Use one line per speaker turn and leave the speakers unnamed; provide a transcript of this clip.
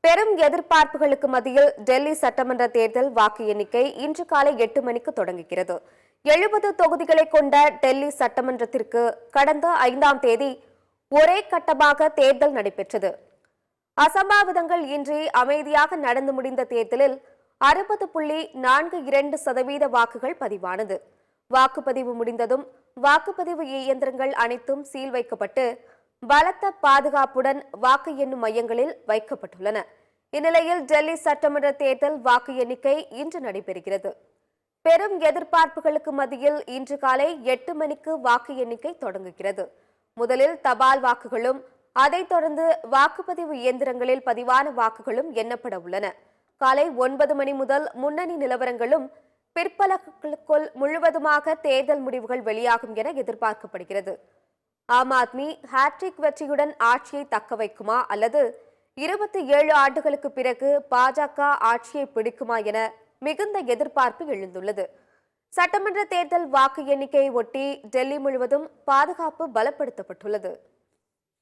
பெரும் எதிர்பார்ப்புகளுக்கு மத்தியில் டெல்லி சட்டமன்ற தேர்தல் வாக்கு எண்ணிக்கை இன்று காலை 8 மணிக்கு தொடங்குகிறது. 70 தொகுதிகளை கொண்ட டெல்லி சட்டமன்றத்திற்கு கடந்த 5ஆம் தேதி ஒரே கட்டமாக தேர்தல் நடைபெற்றது. அசம்பாவிதங்கள் இன்றி அமைதியாக நடந்து முடிந்த தேர்தலில் 60.42% வாக்குகள் பதிவானது. வாக்குப்பதிவு முடிந்ததும் வாக்குப்பதிவு இயந்திரங்கள் அனைத்தும் சீல் வைக்கப்பட்டு பலத்த பாதுகாப்புடன் வாக்கு எண்ணும் மையங்களில் வைக்கப்பட்டுள்ளன. இந்நிலையில் டெல்லி சட்டமன்ற தேர்தல் வாக்கு எண்ணிக்கை இன்று நடைபெறுகிறது. பெரும் எதிர்பார்ப்புகளுக்கு மத்தியில் இன்று காலை 8 மணிக்கு வாக்கு எண்ணிக்கை தொடங்குகிறது. முதலில் தபால் வாக்குகளும் அதைத் தொடர்ந்து வாக்குப்பதிவு இயந்திரங்களில் பதிவான வாக்குகளும் எண்ணப்பட உள்ளன. காலை 9 மணி முதல் முன்னணி நிலவரங்களும் பிற்பகலுக்குள் முழுவதுமாக தேர்தல் முடிவுகள் வெளியாகும் என எதிர்பார்க்கப்படுகிறது. ஆம் ஆத்மி ஹாட்ரிக் வெற்றியுடன் ஆட்சியை தக்க வைக்குமா அல்லது 27 ஆண்டுகளுக்கு பிறகு பாஜக ஆட்சியை பிடிக்குமா என மிகுந்த எதிர்பார்ப்பு எழுந்துள்ளது. சட்டமன்ற தேர்தல் வாக்கு எண்ணிக்கையை ஒட்டி டெல்லி முழுவதும் பாதுகாப்பு பலப்படுத்தப்பட்டுள்ளது.